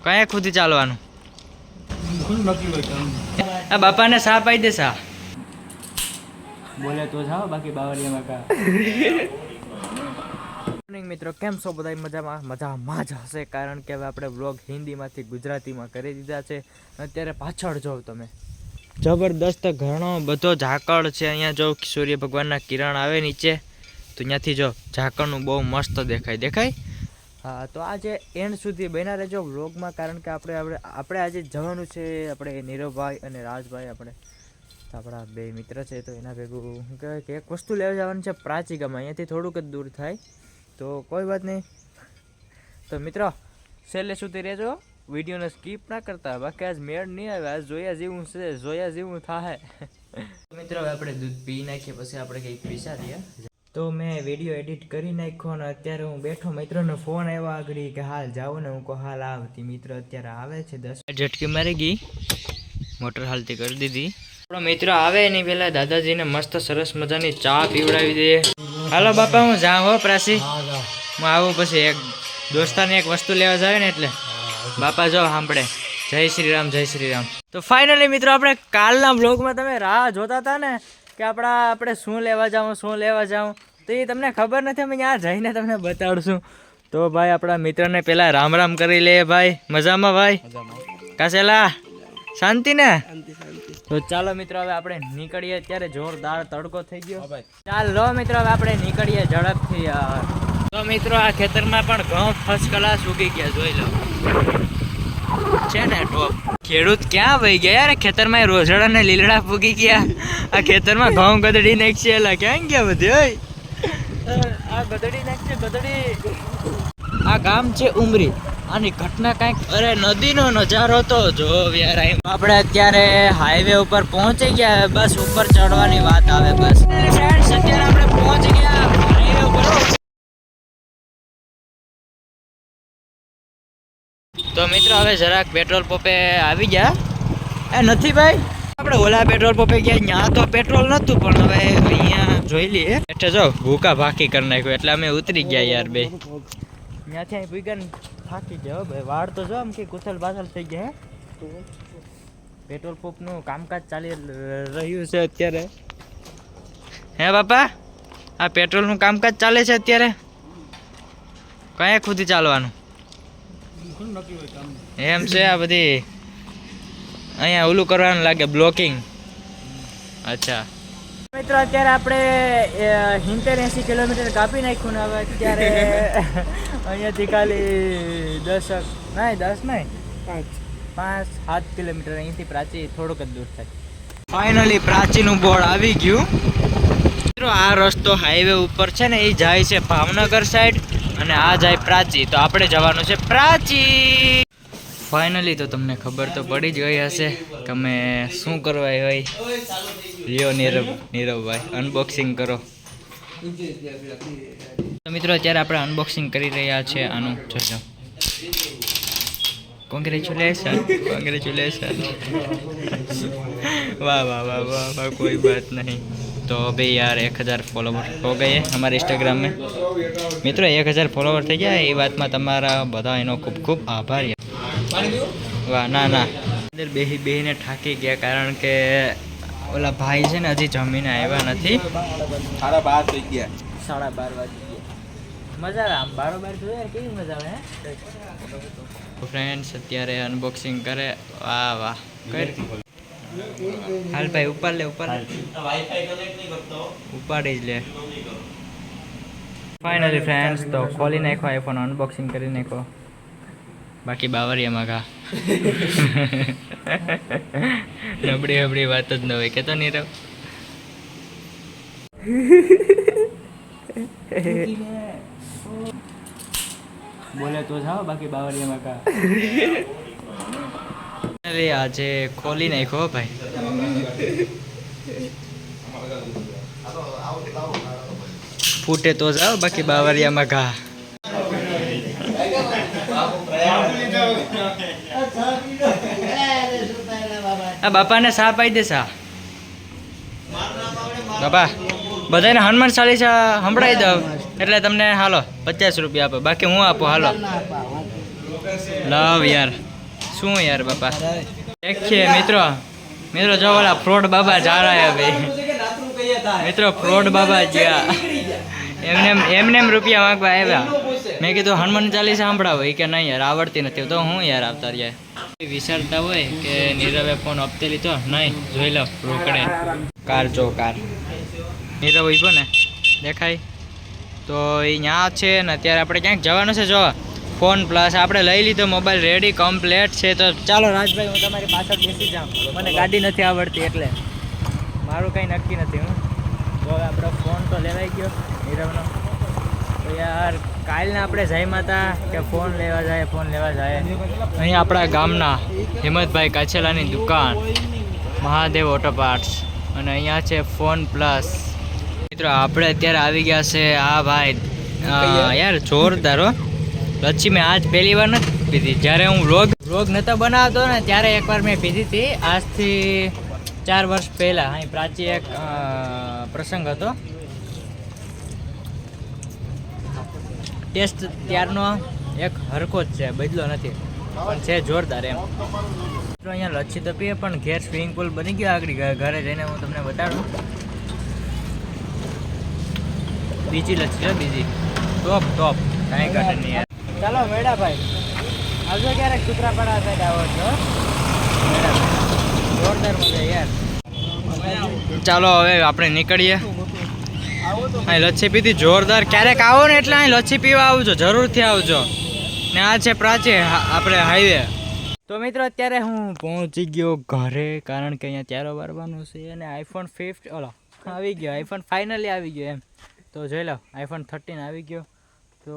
કયા ખુદી ચાલવાનું? આ બાપાને સા પાઈ દે સા. બોલે તો જાઓ બાકી બાવરિયામાં કા. મોર્નિંગ મિત્રો, કેમ છો બધા? મજામાં જ હશે, કારણ કે હવે આપણે વ્લોગ હિન્દીમાંથી ગુજરાતીમાં કરી દીધા છે. અત્યારે પાછળ જોવ તમે, જબરદસ્ત ઘણો બધો ઝાકળ છે અહીંયા. જો સૂર્ય ભગવાનના કિરણ આવે નીચે તો ત્યાંથી જો ઝાકળનું બહુ મસ્ત દેખાય. હા, તો આજે એન્ડ સુધી બન્યા રહેજો વ્લોગમાં, કારણ કે આપણે આજે જવાનું છે. આપણે નીરવભાઈ અને રાજભાઈ આપણા બે મિત્ર છે, તો એના ભેગું શું કહેવાય કે એક વસ્તુ લેવા જવાનું છે પ્રાચી ગામમાં. અહીંયાથી થોડુંક જ દૂર થાય, તો કોઈ વાત નહીં. તો મિત્રો છેલ્લે સુધી રહેજો, વિડીયોને સ્કીપ ના કરતા, બાકી આજ મેળ નહીં આવે. આજ જોયા જેવું થાય. મિત્રો હવે આપણે દૂધ પી નાખીએ, પછી આપણે કંઈક પૈસા દઈએ. તો મેં વિડીયો એડિટ કરી નાખ્યો અને અત્યારે હું બેઠો. મિત્રનો ફોન આવ્યો આગળ કે હાલ જાઓ ને. હું કહું હાલ આવતી. મિત્ર અત્યારે આવે છે, 10 ઝટકી મારી ગઈ, મોટર હાલતી કરી દીધી. આપણો મિત્ર આવે એની પહેલાં દાદાજીને મસ્ત સરસ મજાની ચા પીવડાવી દઈએ. હાલો બાપા, હું જાઉં હો પ્રાસી. હું આવું પછી એક દોસ્તાને એક વસ્તુ લેવા જાય ને, એટલે બાપા જો સાંભળે જય શ્રી રામ જય શ્રી રામ. તો ફાઇનલી મિત્રો, આપણે કાલના બ્લોગમાં તમે રાહ જોતા હતા ને કે આપણે શું લેવા જાઉં તો એ તમને ખબર નથી. અમે ત્યાં જઈને તમને બતાડશું. તો ભાઈ આપણા મિત્રને પહેલાં રામ રામ કરી લે. ભાઈ મજામાં? ભાઈ કાસેલા શાંતિ ને? તો ચાલો મિત્રો, હવે આપણે નીકળીએ. અત્યારે જોરદાર તડકો થઈ ગયો. ચાલો મિત્રો, હવે આપણે નીકળીએ ઝડપથી યાર. તો મિત્રો, આ ખેતરમાં પણ ઘઉં ફર્સ્ટ ક્લાસ ઉગી ગયા, જોઈ લો છે ને ટોપ. ખેડૂત ક્યાં વહી ગયા યાર? ખેતરમાં રોઝડા ને લીલડા પૂગી ગયા. આ ખેતરમાં ઘઉં ગદડી નાખશે. એલા ક્યાં ગયા બધી? આ ગદડી નાખશે ગદડી. આ ગામ છે ઉમરી. આની ઘટના કાંઈક, અરે નદીનો નજારો તો જો યાર. આપણે અત્યારે હાઈવે ઉપર પહોંચી ગયા. બસ ઉપર ચડવાની વાત આવે. બસ ફ્રેન્ડ્સ, અત્યારે આપણે પહોંચી ગયા હાઈવે ઉપર. તો મિત્રો, હવે જરાક પેટ્રોલ પંપે આવી ગયા. નથી ભાઈ, આપણે ઓલા પેટ્રોલ પંપે ગયા, ત્યાં તો પેટ્રોલ નહોતું, પણ હવે અહીંયા જોઈ લઈએ. એટલે જો ભૂકા ભાકી કરી નાખ્યું, એટલે અમે ઉતરી ગયા યાર બે. ત્યાંથી અહીં ભૂગા થાકી ગયા ભાઈ. વાળ તો જો આમ કે કુથલ બાથલ થઈ ગયા. પેટ્રોલ પંપનું કામકાજ ચાલી રહ્યું છે અત્યારે. હે બાપા, આ પેટ્રોલનું કામકાજ ચાલે છે અત્યારે. કયા ખુદી ચાલવાનું એમ છે? આ બધી અહીંયા ઓલું કરવાનું લાગે, બ્લોકિંગ. અચ્છા મિત્રો, અત્યારે આપણે 70-80 કિલોમીટર કાપી નાખ્યું ને હવે અત્યારે અહીંયાથી ખાલી 5-7 કિલોમીટર અહીંથી પ્રાચી થોડુંક જ દૂર થાય. ફાઇનલી પ્રાચીનું બોર્ડ આવી ગયું. મિત્રો, આ રસ્તો હાઈવે ઉપર છે ને, એ જાય છે ભાવનગર સાઈડ અને આ જાય પ્રાચી. તો આપણે જવાનું છે પ્રાચી. ફાઇનલી તો તમને ખબર તો પડી જ ગઈ હશે કે અમે શું કરવા હોય. લ્યો નીરવભાઈ, અનબોક્સિંગ કરો. તો મિત્રો, અત્યારે આપણે અનબોક્સિંગ કરી રહ્યા છે આનું. જોજો, કોંગ્રેચ્યુલેશન. વાહ વાહ વાહ વાહ વાહ, કોઈ બાત નહીં. तो अभी यार 1000 फॉलोवर हो गए हमारे इंस्टाग्राम में. मित्रों 1000 फॉलोवर થઈ ગયા. એ વાતમાં તમારા બધા એનો ખૂબ ખૂબ આભાર. વાહ, ના અંદર બેહીને થાકી ગયા, કારણ કે ઓલા ભાઈ છે ને હજી જમીને આવ્યા નથી. 12:30 થઈ ગયા. 12:30 વાગી ગયા. મજા આવે આમ બારોબાર જોઈએ, કેવી મજા આવે. ફ્રેન્ડ્સ અત્યારે અનબોક્સિંગ કરે. વાહ વાહ, હાલ ભાઈ ઉપર લે, ઉપાડી જ લે. ફાઇનલી ફ્રેન્ડ્સ, તો ખોલી નાખો આઈફોન, અનબોક્સિંગ કરી નાખો. બાકી બાવરિયામાં ઘા. નબળી વાત જ ન હોય કે તો નીરવ. બોલે તો જાઓ બાકી બાવરિયામાં ઘા. અરે આજે ખોલી નાખો ભાઈ. ફૂટે તો જાઓ બાકી બાવરિયામાં ઘા. આ બાપાને સા પાઈ દે સા. બાપા બધાને હનુમાન ચાલીસા સંભળાવી દઉં એટલે તમને હાલો 50 રૂપિયા આપો, બાકી હું આપું. હાલો લવ યાર. શું યાર બાપા देखिए મિત્રો જો ઓલા ફ્રોડ બાબા જા રહ્યા હે ભાઈ મિત્રો ફ્રોડ બાબા ગયા એમને રૂપિયા માંગવા આવ્યા મેં કીધું હનુમાન ચાલીસા સાંભળાવો કે નહીં યાર આવડતી નથી તો હું યાર આવતા રહ્યા વિચારતા હોય કે નીરવે ફોન આપતે લીધો નહીં જોઈ લો રોકડે કાર નીરવ ઉભો ને દેખાય તો એ ત્યાં છે ને અત્યારે આપણે ક્યાંક જવાનું છે જો ફોન પ્લસ આપણે લઈ લીધો મોબાઈલ રેડી કમ્પ્લેટ છે તો ચાલો રાજભાઈ હું તમારી પાછળ બેસી જાઉં મને ગાડી નથી આવડતી એટલે મારું કંઈ નક્કી નથી હું જો આપણો ફોન તો લેવાઈ ગયો નીરવનો તો યાર કાલને આપણે જઈમાં હતા કે ફોન લેવા જાય અહીં આપણા ગામના હિંમતભાઈ કાછેલાની દુકાન મહાદેવ ઓટો પાર્ટ્સ અને અહીંયા છે ફોન પ્લસ મિત્રો આપણે અત્યારે આવી ગયા છે આ ભાઈ યાર જોરદાર હો લચ્છી મેં આજ પહેલી વાર નથી પીધી જ્યારે હું વ્લોગ નહોતો બનાવતો ને ત્યારે એકવાર મેં પીધી હતી આજથી 4 વર્ષ પહેલાં અહીં પ્રાચી એક પ્રસંગ હતો ટેસ્ટ ત્યારનો એક હરખો જ છે બદલો નથી પણ છે જોરદાર એમ મિત્રો અહીંયા લચ્છી તો પીએ પણ ઘેર સ્વિમિંગ પુલ બની ગયો આગળ ઘરે જઈને હું તમને બતાડું બીજી લચ્છી છે બીજી ટોપ કાંઈ ઘટે નહીં યાર ચાલો મેડાભાઈ આવજો ક્યારેક સૂત્રાપાડા સાઈડ આવો છો જોરદાર મજા યાર ચાલો હવે આપણે નીકળીએ અહીં લચ્છી પીધી જોરદાર ક્યારેક આવો ને એટલે અહીં લચ્છી પીવા આવજો જરૂરથી આવજો ને આ છે પ્રાચી આપણે હાઈવે તો મિત્રો અત્યારે હું પહોંચી ગયો ઘરે કારણ કે અહીંયા ત્યારો વારવાનું છે અને આઈફોન 15 ઓલો આવી ગયો આઈફોન ફાઇનલી આવી ગયો એમ તો જોઈ લો આઈફોન 13 આવી ગયો તો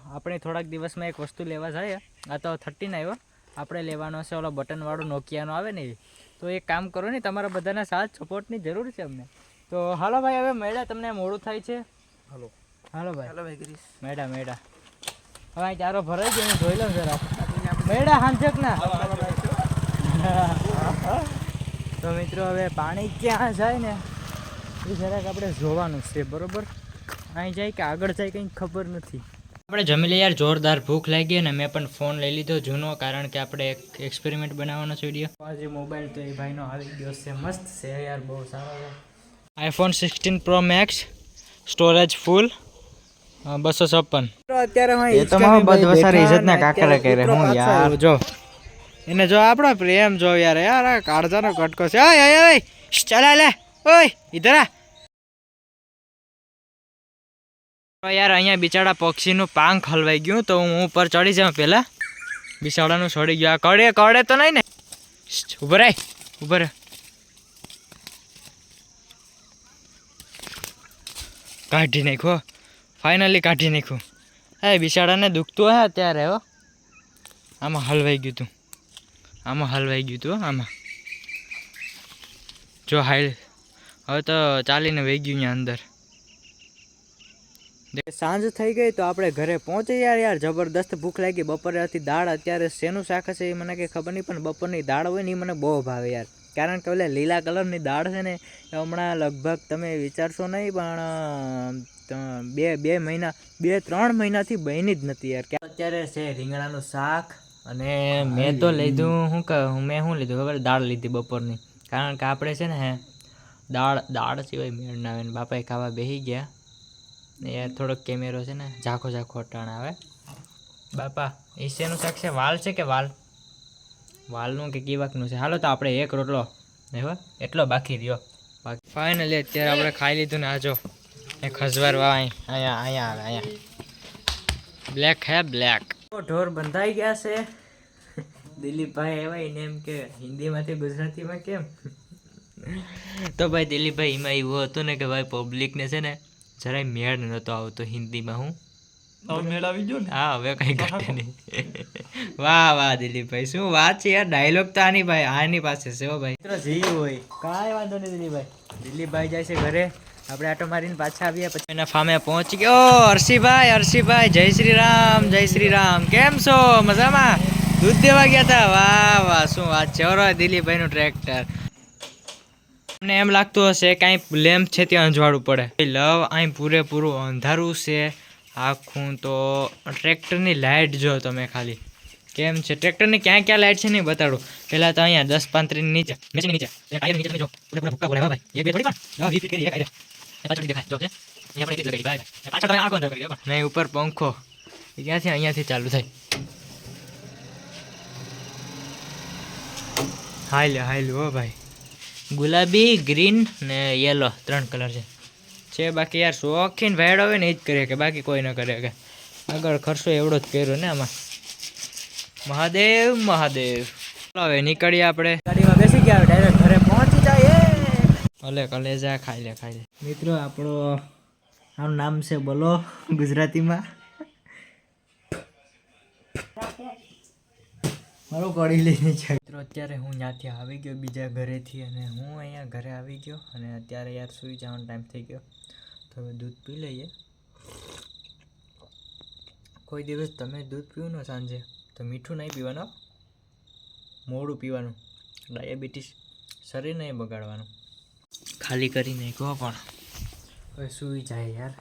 આપણે થોડાક દિવસમાં એક વસ્તુ લેવા જાય આ તો 13 આવ્યો આપણે લેવાનો છે ઓલો બટનવાળો નોકિયાનો આવે ને તો એક કામ કરો ને તમારા બધાના સાથ સપોર્ટની જરૂર છે અમને તો હાલો ભાઈ હવે મેડા તમને મોડું થાય છે હાલો ભાઈ ગિરીશ મેડા હવે અહીં ચારો ભરાઈ ગયો હું જોઈ લઉં જરા મેડા હાંજક ના તો મિત્રો હવે પાણી ક્યાં જાય ને એ જરાક આપણે જોવાનું છે બરોબર અહીં જાય કે આગળ જાય કંઈ ખબર નથી આપણે જમી લઈએ યાર જોરદાર ભૂખ લાગી અને મેં પણ ફોન લઈ લીધો જૂનો કારણ કે આપણે એક એક્સપેરિમેન્ટ બનાવવાનો છે વિડીયો આજે મોબાઈલ તો એ ભાઈનો આવી ગયો છે મસ્ત છે યાર બહુ સારો છે iPhone 16 pro max storage full 256 અત્યારે એ તો મારો બધ વસારી ઇજ્જતના કાકરા કરે હું યાર જો એને જો આપણો પ્રેમ જો યાર આ કાળજાનો કટકો છે ઓય ચાલ લે ઓય ઇધર આ યાર અહીંયા બિચારા પક્ષીનું પાંખ હલવાઈ ગયું તો હું ઉપર ચડી જાઉં પહેલાં બિચારાનું છોડી ગયું આ કડે તો નહીં ને ઉભો રહે કાઢી નાખ્યો ફાઇનલી કાઢી નાખ્યું હા બિચારાને દુખતું હે અત્યારે હો આમાં હલવાઈ ગયું તું આમાં જો હાઈ હવે તો ચાલીને વહી ગયું અહીંયા અંદર સાંજ થઈ ગઈ તો આપણે ઘરે પહોંચે યાર જબરદસ્ત ભૂખ લાગી બપોરે હતી દાળ અત્યારે શેનું શાક હશે એ મને કંઈ ખબર નહીં પણ બપોરની દાળ હોય ને એ મને બહુ ભાવે યાર કારણ કે ઓલે લીલા કલરની દાળ છે ને એ હમણાં લગભગ તમે વિચારશો નહીં પણ 2-3 મહિનાથી બની જ નથી યાર અત્યારે છે રીંગણાનું શાક અને મેં તો લીધું મેં શું લીધું ખબર દાળ લીધી બપોરની કારણ કે આપણે છે ને દાળ સિવાય મેળ ના આવે ને બાપાએ ખાવા બેસી ગયા યાર થોડોક કેમેરો છે ને ઝાખો અટાણ આવે બાપા એ શેનું શાક છે વાલ છે કે વાલનું કે કીવાકનું છે હાલો તો આપણે એક રોટલો નહીં એટલો બાકી રહ્યો બાકી ફાઇનલી અત્યારે આપણે ખાઈ લીધું ને આજો એ ખજવાર વા અહીંયા આવે બ્લેક ઢોર બંધાઈ ગયા છે દિલીપભાઈ એવા એને એમ કે હિન્દીમાંથી ગુજરાતીમાં કેમ તો ભાઈ દિલીપભાઈ એમાં એવું હતું ને કે ભાઈ પબ્લિકને છે ને જરાય મેળ નહોતો આવતો હિન્દીમાં હું હવે મેળ આવી ગયો ને હા હવે કંઈ ઘટે નહીં વાહ દિલીપભાઈ શું વાત છે યાર ડાયલોગ તો આની પાસે છે હો ભાઈ મિત્રો જી હોય કાંઈ વાંધો નહીં દિલીપભાઈ જાય છે ઘરે આપણે આટો મારીને પાછા આવ્યા પછી એના ફામે પહોંચી ગયો હર્ષિભાઈ જય શ્રી રામ કેમ છો મજામાં દૂધ દેવા ગયા હતા વાહ શું વાત છે ઓરો દિલીપભાઈનું ટ્રેક્ટર મને એમ લાગતું હશે કાંઈ લેમ્પ છે ત્યાં અંજવાળું પડે લવ અહીં પૂરેપૂરું અંધારું છે આખું તો ટ્રેક્ટરની લાઇટ જો તમે ખાલી કેમ છે ટ્રેક્ટરની ક્યાં ક્યાં લાઈટ છે નહીં બતાડું. પહેલાં તો અહીંયા 10-35 નીચે મેચની નીચે ટાયર નીચે તમે જો પૂરા ભૂક્કા બોલાય ભાઈ. એક બે થોડી પણ 10-20 ફીટ કરી એક આઈ પાછળ દેખાય જો છે અહીંયા પણ એટલી જ લગાડી ભાઈ. પાછળ તમે આ કોણ કરી દો પણ નહીં ઉપર પંખો ક્યાંથી અહીંયાથી ચાલુ થાય. હાલ હો ભાઈ. ગુલાબી ગ્રીન ને યેલો 3 કલર છે બાકી યાર શોખીન ભાઈડો હોય ને એ જ કરે કે બાકી કોઈ ન કરે કે આગળ ખર્ચો એવડો જ કર્યો ને આમાં. મહાદેવ હવે નીકળીએ આપણે ગાડીમાં બેસી ગયા ડાયરેક્ટ ઘરે પહોંચી જાય. ભલે કલેજા ખાઈ લે મિત્રો. આનું નામ છે બોલો ગુજરાતીમાં મારો કડી લઈને જાય. મિત્રો અત્યારે હું ત્યાંથી આવી ગયો બીજા ઘરેથી અને હું અહીંયા ઘરે આવી ગયો અને અત્યારે યાર સૂઈ જવાનો ટાઈમ થઈ ગયો તો હવે દૂધ પી લઈએ. કોઈ દિવસ તમે દૂધ પીવું ને સાંજે તો મીઠું નહીં પીવાનું, મોડું પીવાનું. ડાયાબિટીસ શરીર નહીં બગાડવાનું. ખાલી કરી નાખો પણ હવે સૂઈ જાય યાર.